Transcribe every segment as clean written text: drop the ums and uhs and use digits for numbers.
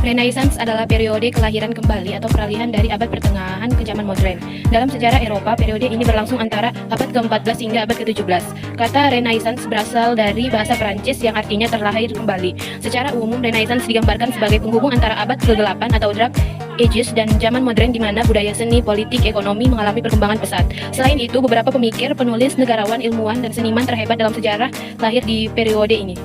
Renaissance adalah periode kelahiran kembali atau peralihan dari abad pertengahan ke zaman modern. Dalam sejarah Eropa, periode ini berlangsung antara abad ke-14 hingga abad ke-17. Kata Renaissance berasal dari bahasa Perancis yang artinya terlahir kembali. Secara umum, Renaissance digambarkan sebagai penghubung antara abad ke-8 atau Dark Ages dan zaman modern di mana budaya, seni, politik, ekonomi mengalami perkembangan pesat. Selain itu, beberapa pemikir, penulis, negarawan, ilmuwan, dan seniman terhebat dalam sejarah lahir di periode ini.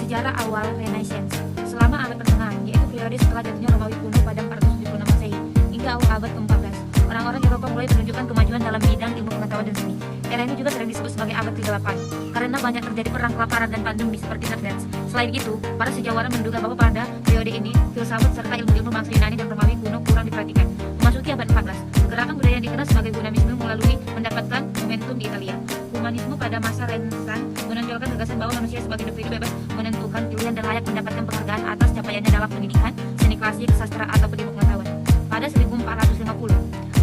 Sejarah awal Renaissance selama abad pertengahan, yaitu periode setelah jatuhnya Romawi kuno pada 476 Masehi hingga awal abad ke-14. Orang-orang Eropa mulai menunjukkan kemajuan dalam bidang ilmu pengetahuan dan seni. Era ini juga sering disebut sebagai abad ke-8 karena banyak terjadi perang, kelaparan, dan pandemi seperti Third Death. Selain itu, para sejawara menduga bahwa pada periode ini filsafat serta ilmu-ilmu bangsa Yunani dan Romawi kuno kurang diperhatikan. Memasuki abad 14, gerakan budaya yang dikenal sebagai humanisme melalui mendapatkan momentum di Italia. Humanisme pada masa Renaissance menonjolkan gagasan bahwa manusia sebagai individu bebas menentukan pilihan dan layak mendapatkan penghargaan atas capaiannya dalam pendidikan, seni klasik, sastra, atau ilmu pengetahuan. Pada 1450,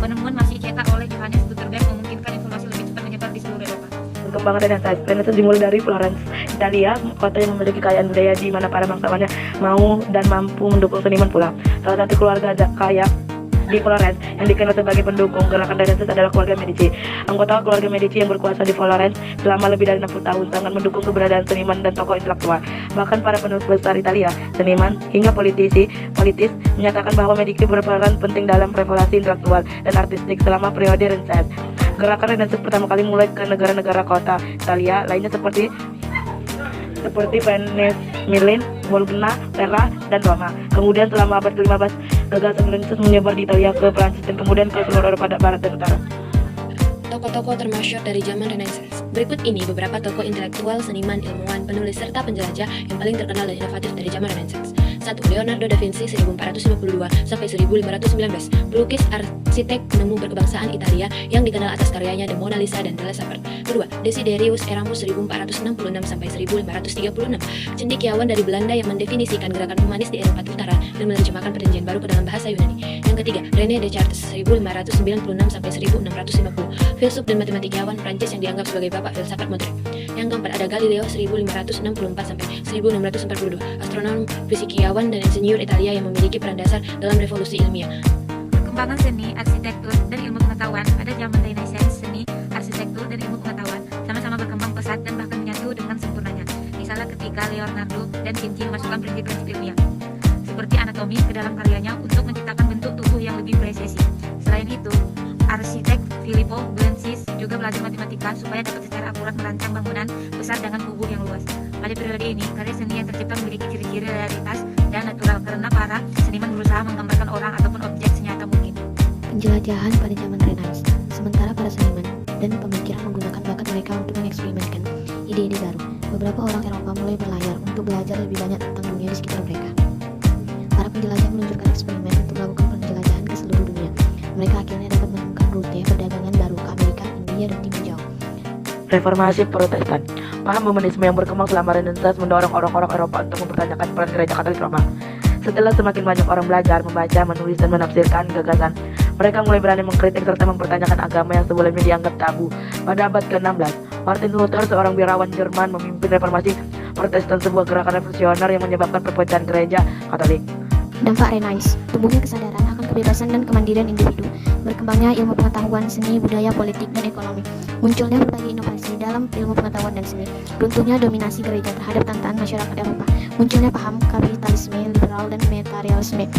penemuan masih dicetak oleh Johannes Gutenberg memungkinkan informasi lebih cepat menyebar di seluruh Eropa. Perkembangan Renaissance dimulai dari Florence, Italia, kota yang memiliki kekayaan budaya di mana para bangsawannya mau dan mampu mendukung seniman pula. Salah satu keluarga kaya di Florence yang dikenal sebagai pendukung gerakan Renaissance adalah keluarga Medici. Anggota keluarga Medici yang berkuasa di Florence selama lebih dari 60 tahun sangat mendukung keberadaan seniman dan tokoh intelektual. Bahkan para penulis besar Italia, seniman, hingga politis menyatakan bahwa Medici berperan penting dalam revolusi intelektual dan artistik selama periode Renaissance. Gerakan Renaissance pertama kali mulai ke negara-negara kota Italia lainnya seperti Venice, Milan, Bologna, Pera, dan Roma. Kemudian selama abad ke-15, gagasan Renaissance menyebar di Italia, ke Prancis, dan kemudian ke seluruh Eropa barat dan utara. Tokoh-tokoh termasyhur dari zaman Renaissance. Berikut ini beberapa tokoh intelektual, seniman, ilmuwan, penulis, serta penjelajah yang paling terkenal dan inovatif dari zaman Renaissance. 1. Leonardo da Vinci 1452 sampai 1519, pelukis, arsitek, penemu berkebangsaan Italia yang dikenal atas karyanya The Mona Lisa dan The Last Supper. 2. Desiderius Erasmus 1466 sampai 1536, cendekiawan dari Belanda yang mendefinisikan gerakan humanis di Eropa Utara dan menerjemahkan perjanjian baru ke dalam bahasa Yunani. Yang ketiga, René Descartes 1596 sampai 1650, filsuf dan matematikawan Prancis yang dianggap sebagai bapak filsafat modern. Yang keempat ada Galileo 1564 sampai 1642, astronom, fisikiawan, dan insinyur Italia yang memiliki peran dasar dalam revolusi ilmiah. Perkembangan seni, arsitektur, dan ilmu pengetahuan pada zaman Renaissance. Seni, arsitektur, dan ilmu pengetahuan sama-sama berkembang pesat dan bahkan menyatu dengan sempurnanya. Misalnya ketika Leonardo dan Vinci memasukkan prinsip-prinsip ilmiah seperti anatomi ke dalam karyanya untuk menciptakan bentuk tubuh yang lebih presisi. Selain itu, arsitek Filippo Belensis juga belajar matematika supaya dapat secara akurat merancang bangunan besar dengan kubur yang luas. Pada periode ini, karya seni yang tercipta memiliki ciri-ciri realitas dan natural karena para seniman berusaha menggambarkan orang ataupun objek senyata mungkin. Penjelajahan pada zaman Renaissance. Sementara para seniman dan pemikir menggunakan bakat mereka untuk mengeksperimenkan ide-ide baru, beberapa orang Eropa mulai berlayar untuk belajar lebih banyak tentang dunia di sekitar mereka. Para penjelajah meluncurkan eksperimen untuk melakukan penjelajahan ke seluruh dunia. Mereka akhirnya dapat menemukan rute perdagangan baru ke Amerika, India, dan Timur Jauh. Reformasi Protestan. Paham humanisme yang berkembang selama Renaissance mendorong orang-orang Eropa untuk mempertanyakan peran gereja Katolik Roma. Setelah semakin banyak orang belajar, membaca, menulis, dan menafsirkan gagasan, mereka mulai berani mengkritik serta mempertanyakan agama yang sebelumnya dianggap tabu. Pada abad ke-16, Martin Luther, seorang birawan Jerman, memimpin reformasi Protestan, sebuah gerakan revolusioner yang menyebabkan perpecahan gereja Katolik. Dampak Renaissance, tumbuhnya kesadaran akan kebebasan dan kemandirian individu, berkembangnya ilmu pengetahuan, seni, budaya, politik, dan ekonomi, munculnya berbagai inovasi dalam ilmu pengetahuan dan seni, runtuhnya dominasi gereja terhadap tantangan masyarakat Eropa, munculnya paham kapitalisme, liberal, dan materialisme.